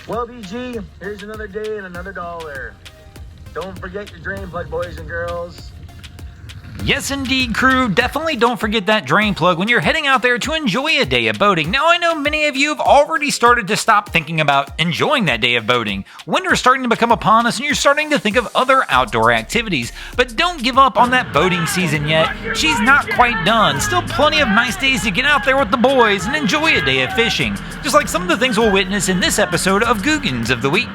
Well, BG, here's another day and another dollar. Don't forget your drain plug, boys and girls. Yes indeed, crew, definitely don't forget that drain plug when you're heading out there to enjoy a day of boating. Now I know many of you have already started to stop thinking about enjoying that day of boating. Winter's starting to become upon us and you're starting to think of other outdoor activities. But don't give up on that boating season yet. She's not quite done. Still plenty of nice days to get out there with the boys and enjoy a day of fishing. Just like some of the things we'll witness in this episode of Googans of the Week.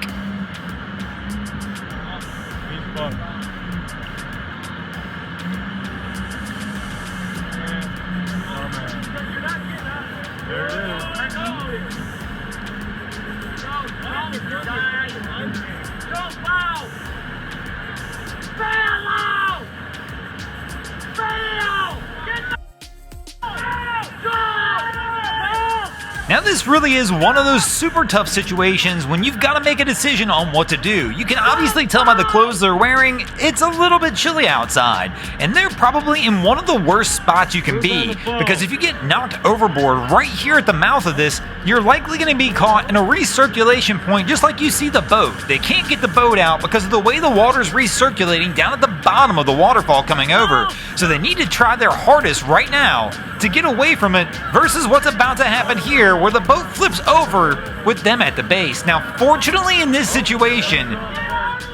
Now this really is one of those super tough situations when you've got to make a decision on what to do. You can obviously tell by the clothes they're wearing, it's a little bit chilly outside. And they're probably in one of the worst spots you can be, because if you get knocked overboard right here at the mouth of this, you're likely going to be caught in a recirculation point just like you see the boat. They can't get the boat out because of the way the water's recirculating down at the bottom of the waterfall coming over. So they need to try their hardest right now to get away from it versus what's about to happen here where the boat flips over with them at the base. Now, fortunately in this situation,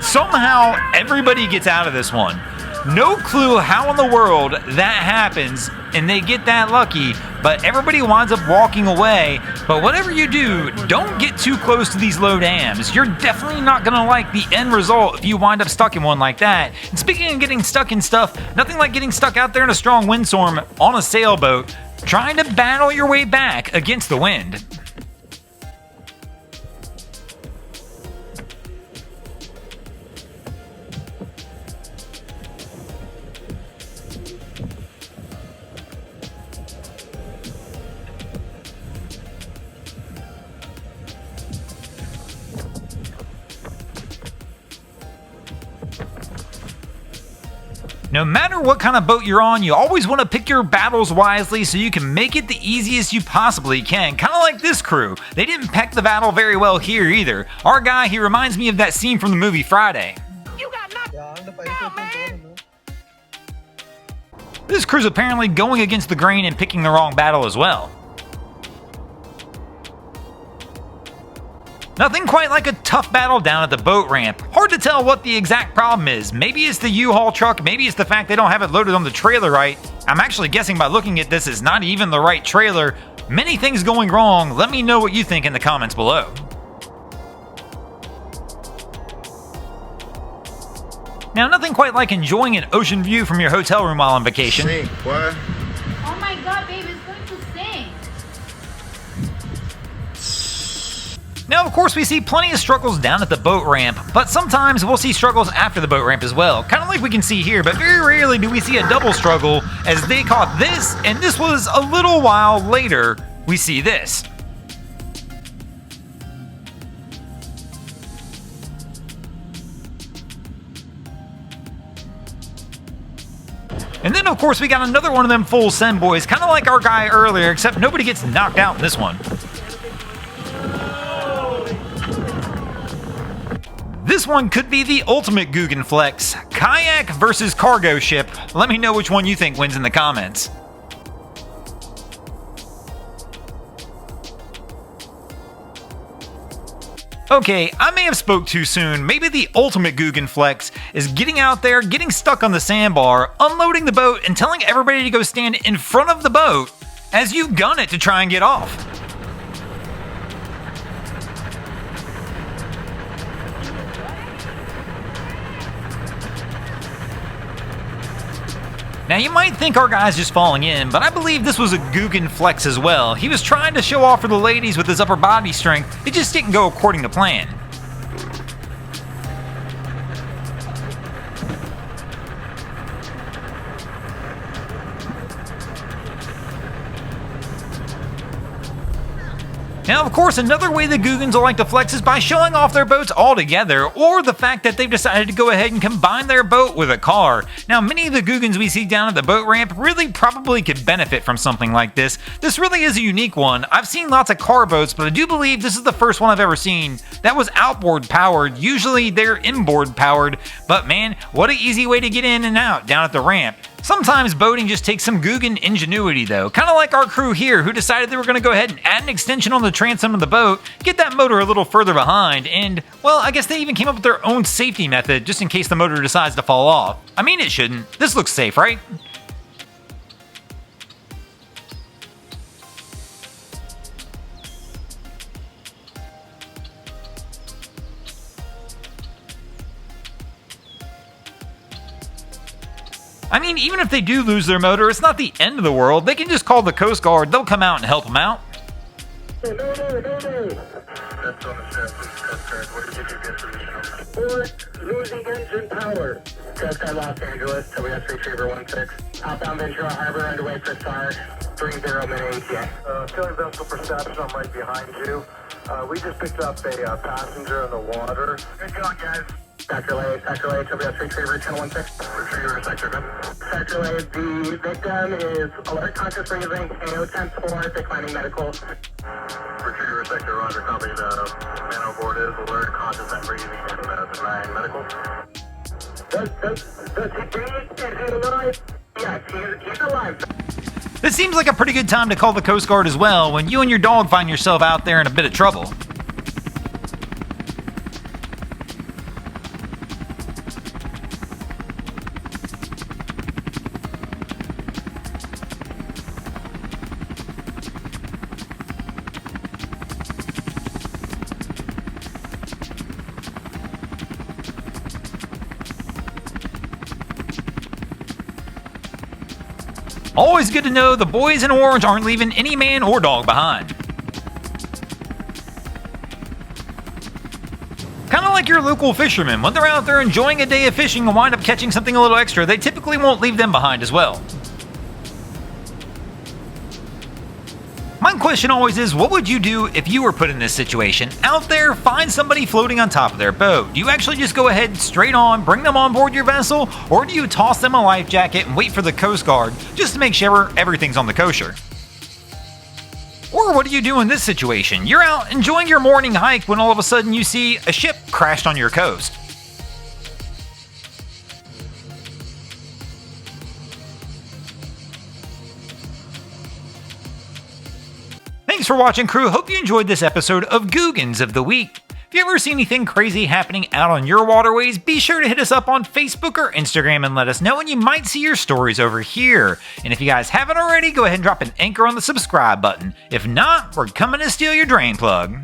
somehow everybody gets out of this one. No clue how in the world that happens and they get that lucky, but everybody winds up walking away. But whatever you do, don't get too close to these low dams. You're definitely not going to like the end result if you wind up stuck in one like that. And speaking of getting stuck in stuff, nothing like getting stuck out there in a strong windstorm on a sailboat, trying to battle your way back against the wind. No matter what kind of boat you're on, you always want to pick your battles wisely so you can make it the easiest you possibly can. Kind of like this crew. They didn't peck the battle very well here either. Our guy, he reminds me of that scene from the movie Friday. You got knocked out, man. This crew's apparently going against the grain and picking the wrong battle as well. Nothing quite like a tough battle down at the boat ramp. Hard to tell what the exact problem is. Maybe it's the U-Haul truck, maybe it's the fact they don't have it loaded on the trailer right. I'm actually guessing by looking at this, it's not even the right trailer. Many things going wrong. Let me know what you think in the comments below. Now, nothing quite like enjoying an ocean view from your hotel room while on vacation. Sink, what? Oh my god, babe, it's going to sink. Now, of course, we see plenty of struggles down at the boat ramp, but sometimes we'll see struggles after the boat ramp as well, kind of like we can see here, but very rarely do we see a double struggle as they caught this, and this was a little while later we see this. And then, of course, we got another one of them full send boys, kind of like our guy earlier, except nobody gets knocked out in this one. This one could be the ultimate Googan flex. Kayak versus cargo ship. Let me know which one you think wins in the comments. Okay, I may have spoke too soon. Maybe the ultimate Googan flex is getting out there, getting stuck on the sandbar, unloading the boat, and telling everybody to go stand in front of the boat as you gun it to try and get off. Now you might think our guy's just falling in, but I believe this was a Googan flex as well. He was trying to show off for the ladies with his upper body strength, it just didn't go according to plan. Now, of course, another way the Googans will like to flex is by showing off their boats altogether, or the fact that they've decided to go ahead and combine their boat with a car. Now, many of the Googans we see down at the boat ramp really probably could benefit from something like this. This really is a unique one. I've seen lots of car boats, but I do believe this is the first one I've ever seen that was outboard powered. Usually they're inboard powered, but man, what an easy way to get in and out down at the ramp. Sometimes boating just takes some Googan ingenuity though, kind of like our crew here who decided they were going to go ahead and add an extension on the transom of the boat, get that motor a little further behind, and, well, I guess they even came up with their own safety method just in case the motor decides to fall off. I mean, it shouldn't. This looks safe, right? I mean, even if they do lose their motor, it's not the end of the world. They can just call the Coast Guard. They'll come out and help them out. No. That's on the ship. What did you get position? Port, losing engine power. Coast Guard Los Angeles, WS Retriever 16. Outbound Ventura Harbor, underway for start. 30 min ATA. Killing vessel perception, I'm right behind you. We just picked up a passenger in the water. Good going, guys. Sector Lake, WS Retriever Channel 16. Retriever, Sector good. Sector Lake, the victim is alert, conscious breathing, AO 10-4, declining medical. Retriever, Sector, Roger, copy. The man on board is alert, conscious and breathing, and declining medical. Does he breathe? Is he alive? Yes, he's alive. This seems like a pretty good time to call the Coast Guard as well when you and your dog find yourself out there in a bit of trouble. Always good to know the boys in orange aren't leaving any man or dog behind. Kind of like your local fishermen. When they're out there enjoying a day of fishing and wind up catching something a little extra, they typically won't leave them behind as well. My question always is, what would you do if you were put in this situation? Out there, find somebody floating on top of their boat. Do you actually just go ahead straight on, bring them on board your vessel, or do you toss them a life jacket and wait for the Coast Guard just to make sure everything's on the kosher? Or what do you do in this situation? You're out enjoying your morning hike when all of a sudden you see a ship crashed on your coast. Thanks for watching, crew. Hope you enjoyed this episode of Googans of the Week. If you ever see anything crazy happening out on your waterways, be sure to hit us up on Facebook or Instagram and let us know, and you might see your stories over here. And if you guys haven't already, go ahead and drop an anchor on the subscribe button. If not, we're coming to steal your drain plug.